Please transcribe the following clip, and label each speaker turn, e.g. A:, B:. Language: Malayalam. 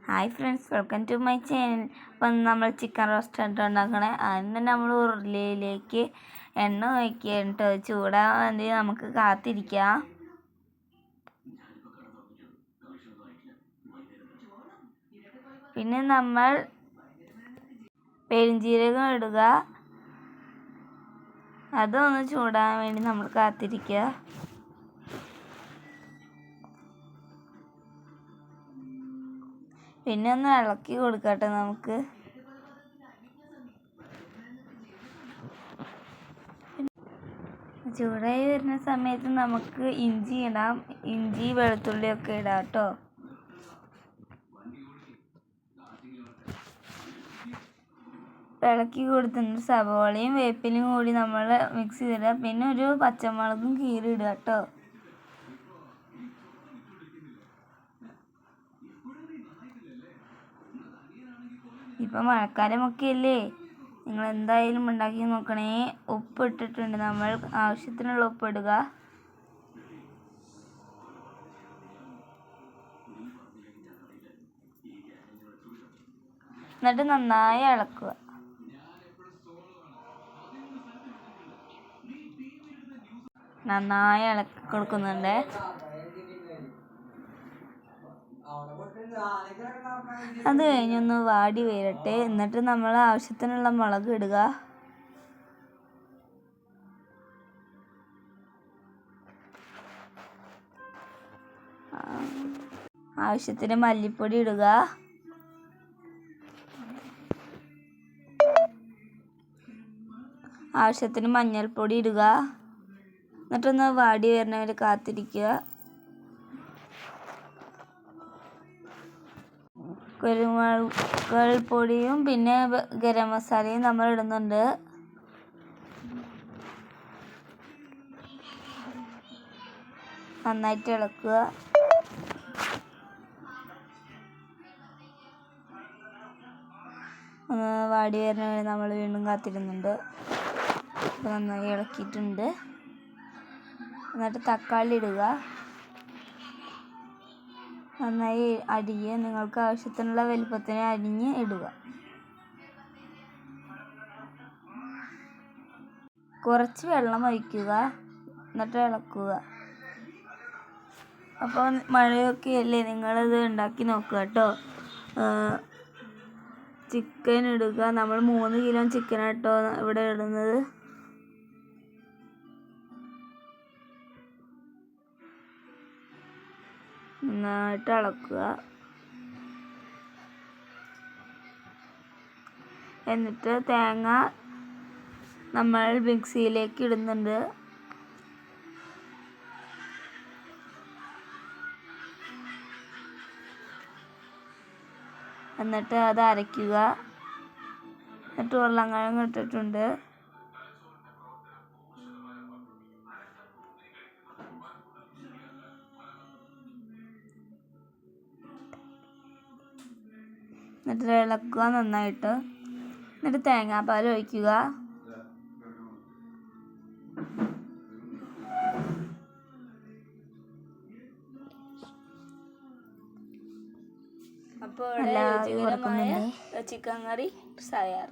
A: Hi friends, welcome to my channel. അപ്പം നമ്മൾ ചിക്കൻ റോസ്റ്റ് ഉണ്ടാക്കണേ. അതിന് നമ്മൾ ഉരുളിയിലേക്ക് എണ്ണ ഒഴിക്കുക. ചൂടാകാൻ വേണ്ടി നമുക്ക് കാത്തിരിക്കാം. പിന്നെ നമ്മൾ പെരുംജീരകം ഇടുക. അതൊന്ന് ചൂടാകാൻ വേണ്ടി നമ്മൾ കാത്തിരിക്കുക. പിന്നെ ഒന്ന് ഇളക്കി കൊടുക്കട്ടെ നമുക്ക്. ചൂടായി വരുന്ന സമയത്ത് നമുക്ക് ഇഞ്ചി ഇടാം. ഇഞ്ചി വെളുത്തുള്ളിയൊക്കെ ഇടാം കേട്ടോ. ഇളക്കി കൊടുത്തിട്ട് സവോളയും വേപ്പിലയും കൂടി നമ്മൾ മിക്സ് ചെയ്തിടുക. പിന്നെ ഒരു പച്ചമുളകും കീറി ഇടുക കേട്ടോ. ഇപ്പം മഴക്കാലമൊക്കെ അല്ലേ, നിങ്ങൾ എന്തായാലും ഉണ്ടാക്കി നോക്കണേ. ഉപ്പ് ഇട്ടിട്ടുണ്ട്, നമ്മൾ ആവശ്യത്തിനുള്ള ഉപ്പ് ഇടുക. എന്നിട്ട് നന്നായി ഇളക്കുക. നന്നായി ഇളക്കി കൊടുക്കുന്നുണ്ട്. അത് കഴിഞ്ഞൊന്ന് വാടി വരട്ടെ. എന്നിട്ട് നമ്മൾ ആവശ്യത്തിനുള്ള മുളക് ഇടുക. ആവശ്യത്തിന് മല്ലിപ്പൊടി ഇടുക. ആവശ്യത്തിന് മഞ്ഞൾപ്പൊടി ഇടുക. എന്നിട്ടൊന്ന് വാടി വരുന്നവരെ കാത്തിരിക്കുക. കുരുമുളക് പൊടിയും പിന്നെ ഗരം മസാലയും നമ്മൾ ഇടുന്നുണ്ട്. നന്നായിട്ട് ഇളക്കുക. വാടി വരുന്നവരെ നമ്മൾ വീണ്ടും കാത്തിരുന്നുണ്ട്. നന്നായി ഇളക്കിയിട്ടുണ്ട്. എന്നിട്ട് തക്കാളി ഇടുക. നന്നായി അരിയുക. നിങ്ങൾക്ക് ആവശ്യത്തിനുള്ള വലുപ്പത്തിന് അരിഞ്ഞ് ഇടുക. കുറച്ച് വെള്ളം ഒഴിക്കുക. എന്നിട്ട് ഇളക്കുക. അപ്പോൾ മഴയൊക്കെ അല്ലേ, നിങ്ങളിത് ഉണ്ടാക്കി നോക്കുക കേട്ടോ. ചിക്കൻ ഇടുക. നമ്മൾ 3 കിലോ ചിക്കൻ കേട്ടോ ഇവിടെ ഇടുന്നത്. നന്നായിട്ട് ഇളക്കുക. എന്നിട്ട് തേങ്ങ നമ്മൾ മിക്സിയിലേക്ക് ഇടുന്നുണ്ട്. എന്നിട്ട് അത് അരയ്ക്കുക. എന്നിട്ട് ഉരുളക്കിഴങ്ങ് ഇട്ടിട്ടുണ്ട്. എന്നിട്ട് ഇളക്കുക നന്നായിട്ട്. എന്നിട്ട് തേങ്ങാപ്പാൽ ഒഴിക്കുക. അപ്പോൾ ചിക്കൻ കറി തയ്യാർ.